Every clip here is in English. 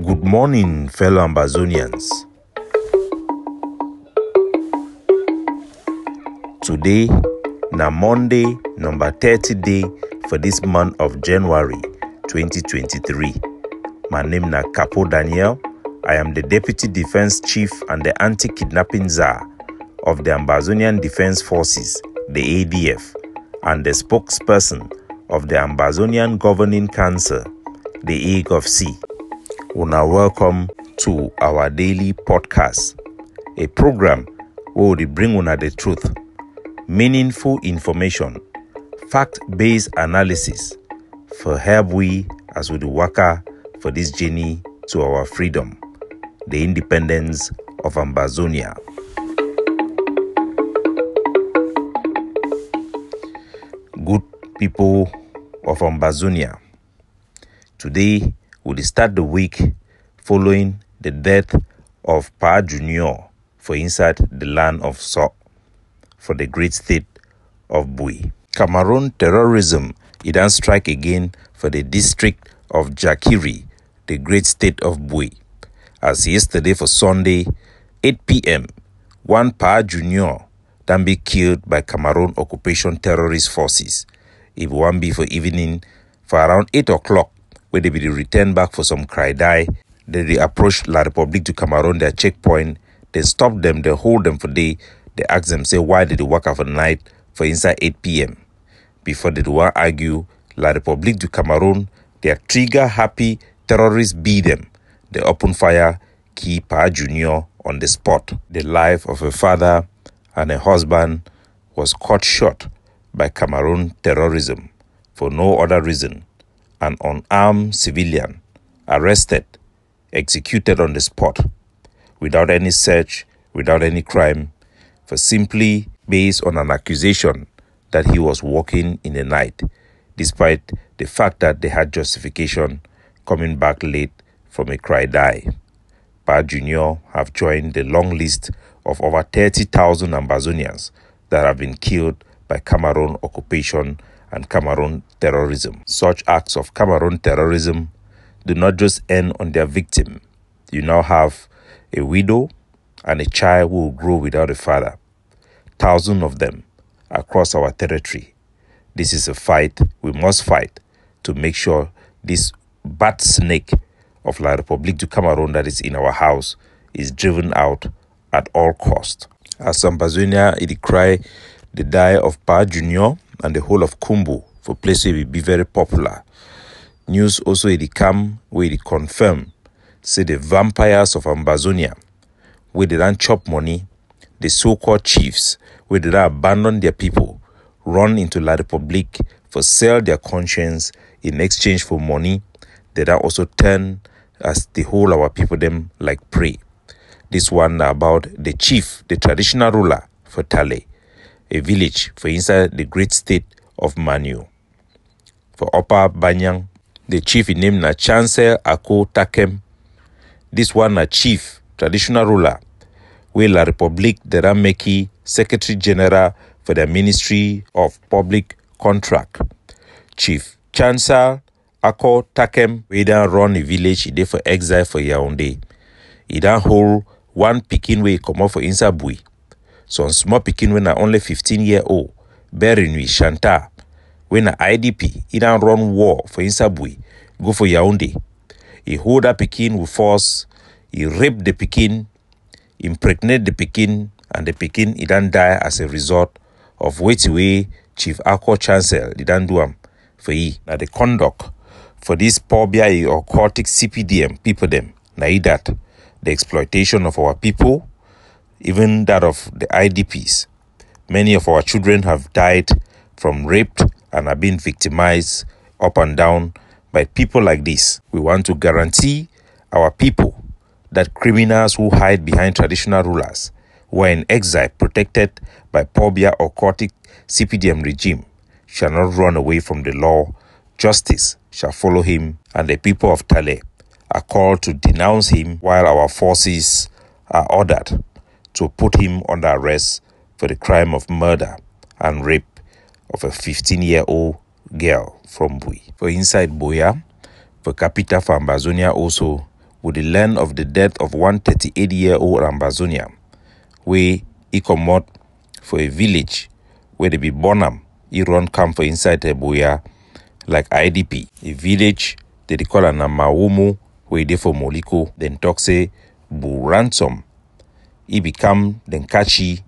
Good morning, fellow Ambazonians. Today, na Monday, number 30 day for this month of January 2023. My name na Capo Daniel. I am the Deputy Defense Chief and the Anti-Kidnapping Czar of the Ambazonian Defense Forces, the ADF, and the spokesperson of the Ambazonian Governing Council, the AGOVC. Una welcome to our daily podcast, a program where we bring una the truth, meaningful information, fact-based analysis for help we as we do waka for this journey to our freedom, the independence of Ambazonia. Good people of Ambazonia, today we'll start the week following the death of Pa Junior for inside the land of So for the great state of Buea. Cameroon terrorism it dan strike again for the district of Jakiri, the great state of Buea. As yesterday for Sunday, 8 p.m., one Pa Junior dan be killed by Cameroon occupation terrorist forces. If one be for evening, for around 8 o'clock, where they be returned back for some cry die, they approach La République du Cameroon, their checkpoint, they stop them, they hold them for day, they ask them, say, why did they work out for night for inside 8 p.m.? Before they do argue, La République du Cameroon, their trigger-happy terrorists beat them. They open fire, kill Pa Junior on the spot. The life of a father and a husband was cut short by Cameroon terrorism for no other reason. An unarmed civilian arrested, executed on the spot, without any search, without any crime, for simply based on an accusation that he was walking in the night, despite the fact that they had justification coming back late from a cry die. Pa Junior have joined the long list of over 30,000 Ambazonians that have been killed by Cameroon occupation and Cameroon terrorism. Such acts of Cameroon terrorism do not just end on their victim. You now have a widow and a child who will grow without a father. Thousands of them across our territory. This is a fight we must fight to make sure this bat snake of La République du Cameroon that is in our house is driven out at all cost. As Ambazonia, it cry the die of Pa Junior and the whole of Kumbu for place where it be very popular. News also it come where it confirm say the vampires of Ambazonia where they don't chop money, the so-called chiefs where they don't abandon their people, run into La République for sell their conscience in exchange for money. They don't also turn as the whole our people them like prey. This one about the chief, the traditional ruler for Tali, a village for inside the great state of Manu. For Upper Banyang, the chief is named na Chancel Takem. This one a chief, traditional ruler, where La République de Rameki, Secretary General for the Ministry of Public Contract. Chief Chancel Takem, we dan run a village, he dey for exile for Yaoundé. He dan hold one pikin wey come out for inside Buea. Some small pikin when na only 15-year-old, Burinyui Shantel, when na IDP, he dan run war for inside Buea, go for Yaoundé. He hold that pikin with force, he rape the pikin, impregnate the pikin, and the pikin he dan die as a result of which way Chief Chancel he dan do am for he. Now the conduct for this Pobia or occultic CPDM people them, na that the exploitation of our people, even that of the IDPs. Many of our children have died from raped and have been victimized up and down by people like this. We want to guarantee our people that criminals who hide behind traditional rulers, who are in exile protected by Pobia or occultic CPDM regime, shall not run away from the law. Justice shall follow him, and the people of Tali are called to denounce him, while our forces are ordered to put him under arrest for the crime of murder and rape of a 15-year-old girl from Buea. For inside Buea, for capital for Ambazonia also, would learn of the death of one 38-year-old Ambazonia, where he come out for a village where they be born am. He run camp for inside the Buea like IDP. A village they call an Amawomo where they for Moliko. Then talk say bu ransom. He become then catchy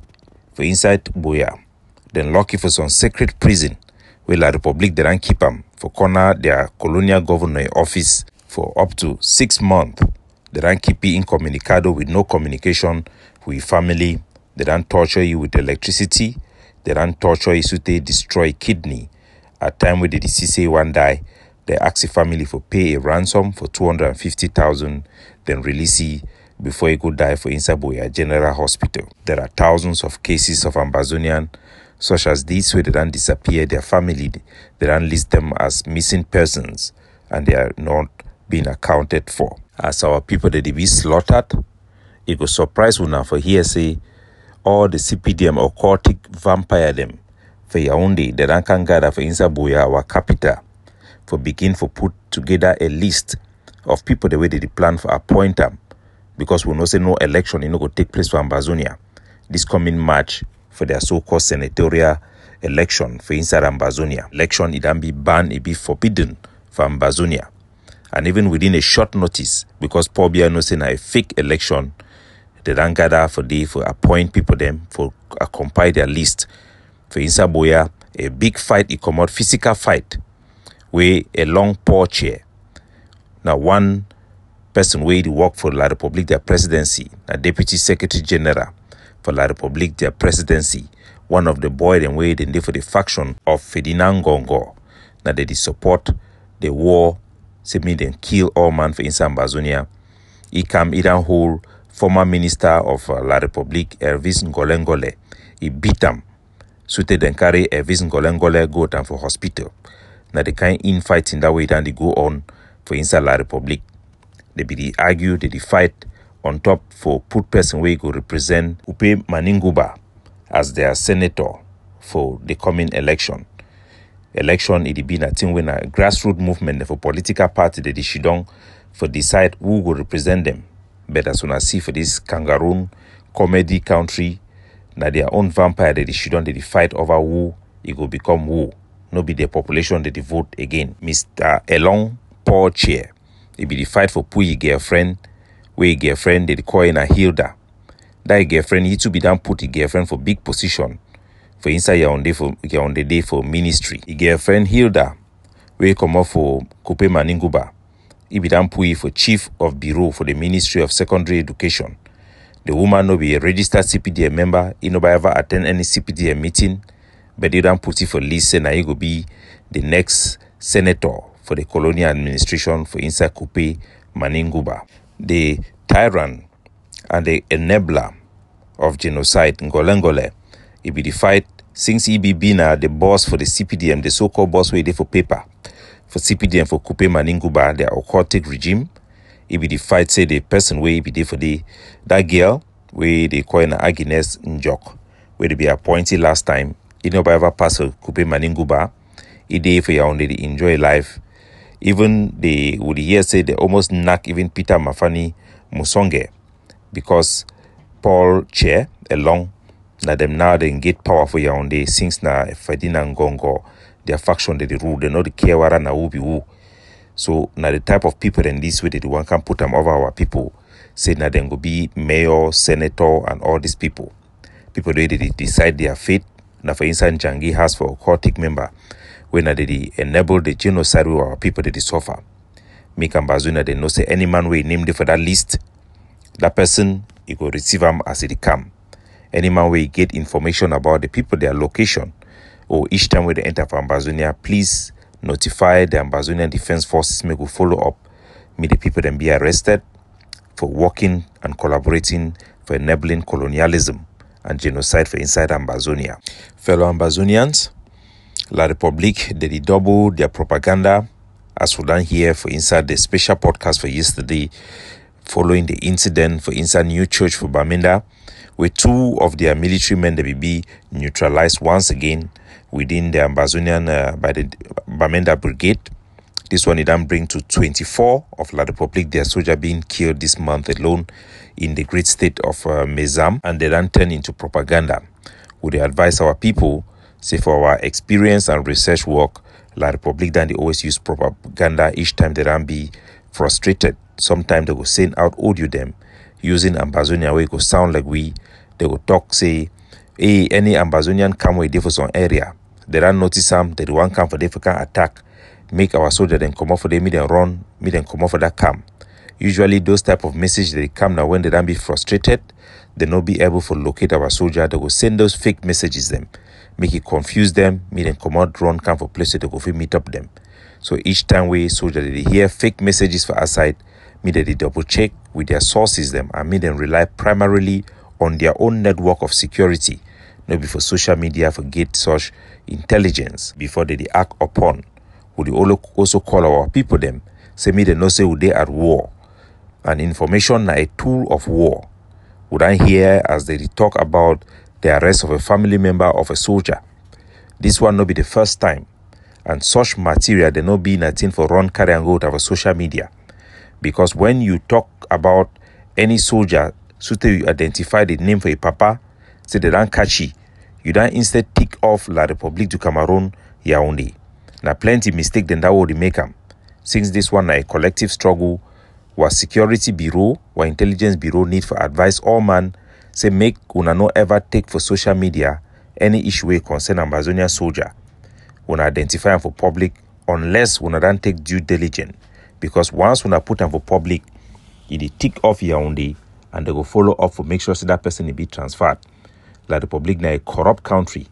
for inside Buea. Then lucky for some secret prison where La Republic they don't keep him for corner their colonial governor office for up to 6 months. They don't keep you incommunicado with no communication with family. They don't torture you with electricity. They don't torture you so they destroy kidney. At time where the deceased say one die, they ask the family for pay a ransom for 250,000, then release he before he go die for inside Buea General Hospital. There are thousands of cases of Ambazonian such as these where they don't disappear. Their family, they don't list them as missing persons and they are not being accounted for. As our people they be slaughtered, it go surprise una for here say all the CPDM or occultic vampire them for Yaoundé, the Rankan gather for inside Buea, our capital, for begin for put together a list of people the way they plan for appoint them, because we know say no election you know go take place for Ambazonia this coming March for their so-called senatorial election for inside Ambazonia. Election it can be banned, it be forbidden for Ambazonia, and even within a short notice because Paul Biya knows say na a fake election. They don't gather for appoint people them for compile their list. For inside Buea, a big fight, it come out physical fight, where a long poor chair. Now one person where they work for La Republique their presidency, a deputy secretary general for La Republique their presidency, one of the boy them where they for the faction of Ferdinand Gongo. Now they support the war, say me then kill all man for inside Ambazonia. He come either whole former minister of La Republique, Hervis Ngolengole. He beat them. So they then carry Hervis Ngolengole go down for hospital. Now they kind infighting that way then they go on for inside La Republique. They argue, they fight on top for put person where go represent Upe Maninguba as their senator for the coming election. Election it be a thing when a grassroots movement for political party they should for decide who will represent them. But as soon as see for this kangaroo comedy country, now their own vampire they shouldn't they fight over who it will become who. No be the population they vote again. Mr. Elong Paul Chair. It be the fight for Puyi girlfriend, where girlfriend they call in a Hilda. That girlfriend he to be done put a girlfriend for big position for inside Yaoundé day for ministry. A girlfriend Hilda, where come up for Kupe Maninguba. Ibidan Pui for Chief of Bureau for the Ministry of Secondary Education. The woman no be a registered CPDM member, he no be ever attend any CPDM meeting, but they don't put it for list and he go be the next senator for the colonial administration for inside Kupe Maninguba. The tyrant and the enabler of genocide, Ngolengole, he be the fight since he be the boss for the CPDM, the so-called boss where they for paper. For CPDM for Kupe Maninguba, their occultic regime, it be the fight say the person where be there for that girl where they call an Agnes Njok, where they be appointed last time. You know, by ever pass for Kupe Maninguba, it day for Yaoundé they enjoy life. Even they would hear say they almost knock even Peter Mafani Musonge because Paul Chair along na them now they get power for Yaoundé since na Ferdinand Gongo. Their faction they rule, they know the care wara na who be who. So now the type of people in this way they one can put them over our people. Say now then go be mayor, senator, and all these people. People they decide their fate. Now for instance, Jangi has for a occultic member when they enable the genocide with our people they suffer. Make Ambazonia they know say any man we named for that list, that person you go receive them as it come. Any man we get information about the people, their location. Or each time when they enter for Ambazonia, please notify the Ambazonian Defense Forces. May go follow up. May the people then be arrested for working and collaborating for enabling colonialism and genocide for inside Ambazonia. Fellow Ambazonians, La Republique they double their propaganda as we done here for inside the special podcast for yesterday following the incident for inside New Church for Bamenda, where 2 of their military men they be neutralized once again within the Ambazonian by the Bamenda Brigade. This one it then bring to 24 of La Republique, their soldier being killed this month alone in the great state of Mezam, and they then turn into propaganda. Would advise our people, say for our experience and research work, La Republique then they always use propaganda each time they then be frustrated. Sometimes they will send out audio them using Ambazonia where it will sound like they will talk, say, hey, any Ambazonian come with for some area. They don't notice them, they don't come for they can attack, make our soldier then come off for them, me then run, me then come off for that camp. Usually those type of message they come now when they don't be frustrated, they not be able to locate our soldier, they will send those fake messages them, make it confuse them, me then come out, run, come for place they go meet up them. So each time we soldier they hear fake messages for our side, me they double check with their sources them, and me then rely primarily on their own network of security, not before social media for get such intelligence before they act upon. Would also call our people them, say me they know say would they at war, and information na a tool of war. Would I hear as they talk about the arrest of a family member of a soldier? This one not be the first time, and such material they not be nothing for run carry and go to our social media, because when you talk about any soldier, so you identify the name for a papa, say they don't catch you don't instead tick off La Republique du Cameroon, Yaoundé. Now plenty mistake then that would make them. Since this one a collective struggle, was security bureau, or intelligence bureau need for advice all man, say make una no ever take for social media any issue wey concern Ambazonia soldier. Una identify them for public unless una don't take due diligence. Because once una put them for public, it tick off Yaoundé and they go follow up for make sure so that person will be transferred. La Republique na a corrupt country.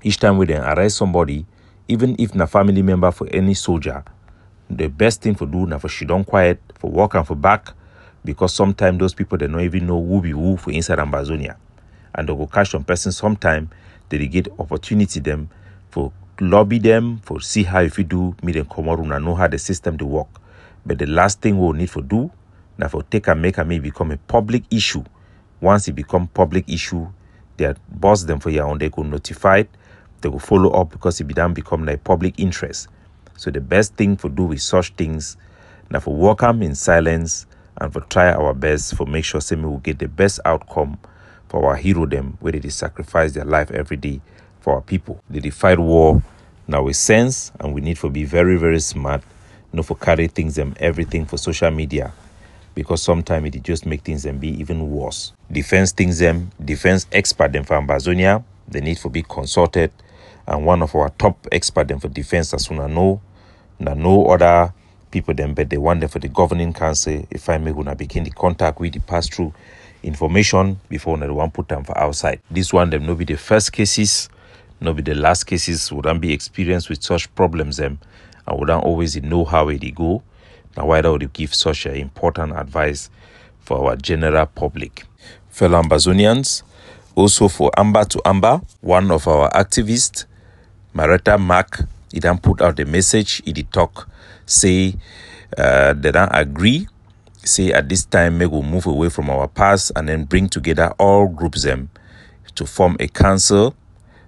Each time we then arrest somebody, even if na family member for any soldier, the best thing for do na for she don't quiet, for walk and for back, because sometimes those people they don't even know who be who for inside Ambazonia. And they go catch some person sometime, they get opportunity them for lobby them, for see how if you do, me them come out and know how the system they work. But the last thing we'll need for do, na for take and make and may become a public issue. Once it become public issue, they boss them for your own, they go notified, they will follow up because it become like public interest. So the best thing for do with such things, now for work them in silence and for try our best for make sure we will get the best outcome for our hero them, where they sacrifice their life every day for our people. They fight war now with sense, and we need to be very, very smart, not for carry things them everything for social media, because sometimes it just make things them be even worse. Defense expert them for Ambazonia, they need to be consulted, and one of our top expert them for defense as soon as no other people them, but they want them for the governing council. If I may gonna begin the contact with the pass through information before they want put them for outside. This one them no be the first cases, no be the last cases. Wouldn't be experienced with such problems them, and wouldn't always know how they go. Now why would you give such an important advice for our general public? Fellow Ambazonians, also for Amba to Amba, one of our activists, Maretta Mark, he then put out the message, he did talk, say they don't agree, say at this time we will move away from our past and then bring together all groups them to form a council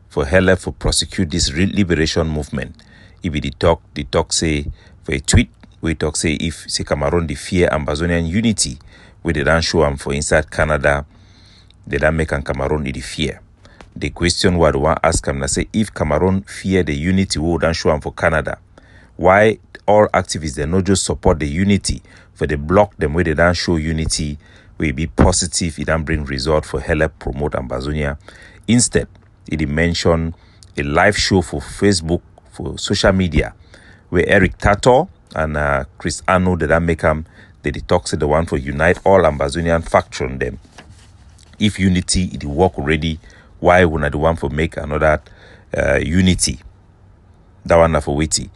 for help for prosecute this liberation movement. If he did talk say for a tweet, we talk say if say Cameroon the fear Ambazonian unity, we they don't show them for inside Canada, they don't make Cameroon the fear. The question what one ask them na say if Cameroon fear the unity, we don't show them for Canada. Why all activists they not just support the unity for the block them where they don't show unity, will be positive, it don't bring result for help promote Ambazonia. Instead, it mention a live show for Facebook, for social media, where Eric Tato and Chris Arno they don't make them, they talk say the one for unite all Ambazonian faction them. If unity it work already, why would not the one for make another unity? That one for witty.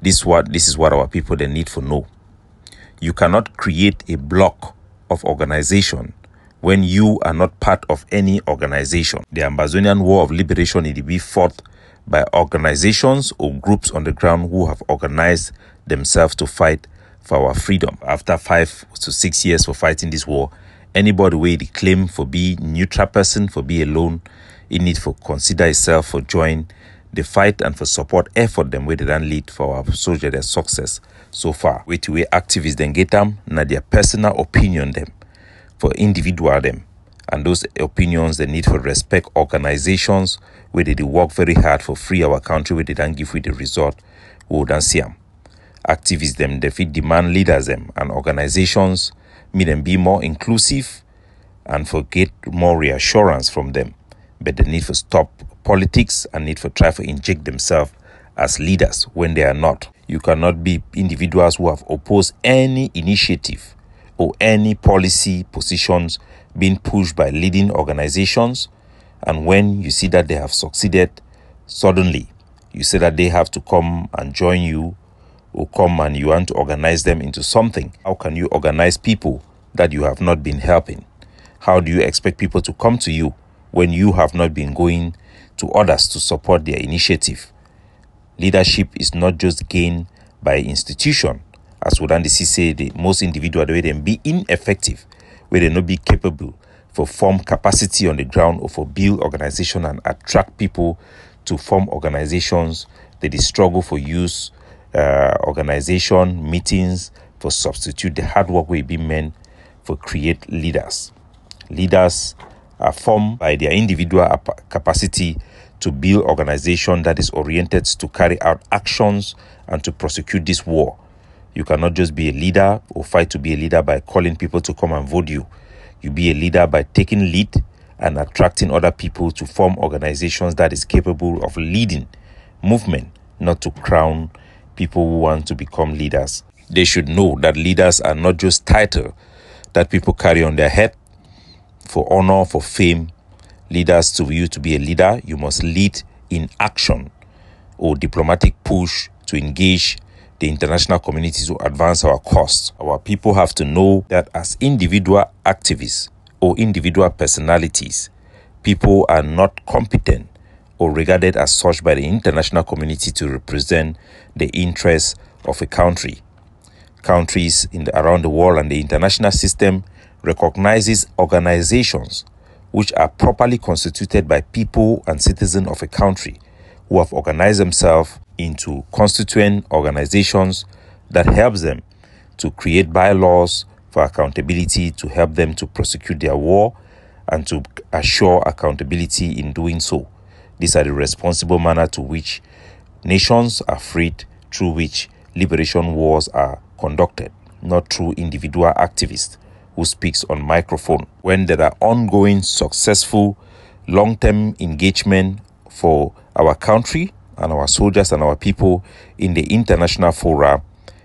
This is what our people they need to know. You cannot create a block of organization when you are not part of any organization. The Ambazonian War of Liberation it be fought by organizations or groups on the ground who have organized themselves to fight for our freedom. After 5 to 6 years for fighting this war, anybody where they claim for be neutral person, for be alone, it need for consider itself for join the fight and for support effort them where they don't lead for our soldier their success so far. Wait to where activists then get them, na their personal opinion them, for individual them. And those opinions they need for respect organizations where they do work very hard for free our country where they don't give with the result, we don't see them. Activists them, they fit demand leaders them and organizations, make them be more inclusive and for get more reassurance from them. But they need to stop politics and need to try to inject themselves as leaders when they are not. You cannot be individuals who have opposed any initiative or any policy positions being pushed by leading organizations, and when you see that they have succeeded, suddenly you say that they have to come and join you or come and you want to organize them into something. How can you organize people that you have not been helping? How do you expect people to come to you when you have not been going to others to support their initiative? Leadership is not just gained by institution, as Wodandisi say, the most individual the way they be ineffective, where they not be capable for form capacity on the ground or for build organization and attract people to form organizations. They struggle for use organization meetings for substitute the hard work will be meant for create leaders. Leaders are formed by their individual capacity to build organization that is oriented to carry out actions and to prosecute this war. You cannot just be a leader or fight to be a leader by calling people to come and vote you. You be a leader by taking lead and attracting other people to form organizations that is capable of leading movement, not to crown people who want to become leaders. They should know that leaders are not just title that people carry on their head for honor, for fame. Leaders, to you to be a leader, you must lead in action or diplomatic push to engage the international community to advance our cause. Our people have to know that as individual activists or individual personalities, people are not competent or regarded as such by the international community to represent the interests of a country. Countries around the world and the international system recognizes organizations which are properly constituted by people and citizens of a country who have organized themselves into constituent organizations that helps them to create bylaws for accountability, to help them to prosecute their war and to assure accountability in doing so. These are the responsible manner to which nations are freed, through which liberation wars are conducted, not through individual activists who speaks on microphone. When there are ongoing, successful, long-term engagement for our country and our soldiers and our people in the international fora,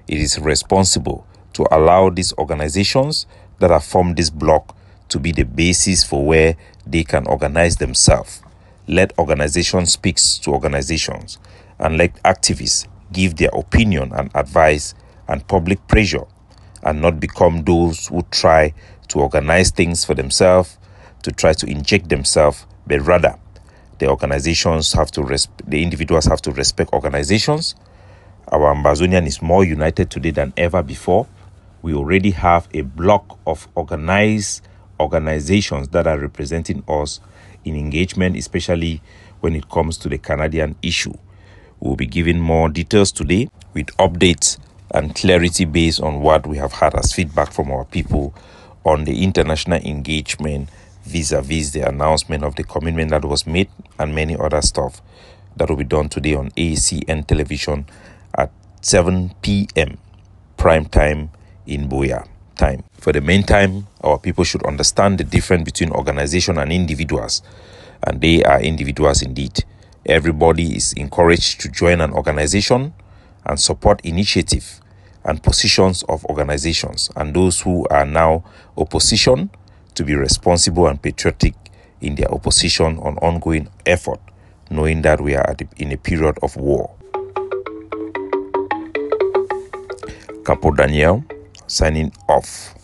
it is responsible to allow these organizations that have formed this bloc to be the basis for where they can organize themselves. Let organizations speak to organizations and let activists give their opinion and advice and public pressure, and not become those who try to organize things for themselves, to try to inject themselves, but rather the organizations have to the individuals have to respect organizations. Our Ambazonian is more united today than ever before. We already have a block of organized organizations that are representing us in engagement, especially when it comes to the Canadian issue. We'll be giving more details today with updates and clarity based on what we have had as feedback from our people on the international engagement vis-a-vis the announcement of the commitment that was made and many other stuff that will be done today on ACN television at 7 p.m. prime time in Buea time. For the meantime, our people should understand the difference between organization and individuals, and they are individuals indeed. Everybody is encouraged to join an organization and support initiative and positions of organizations, and those who are now opposition to be responsible and patriotic in their opposition on ongoing effort, knowing that we are in a period of war. Capo Daniel signing off.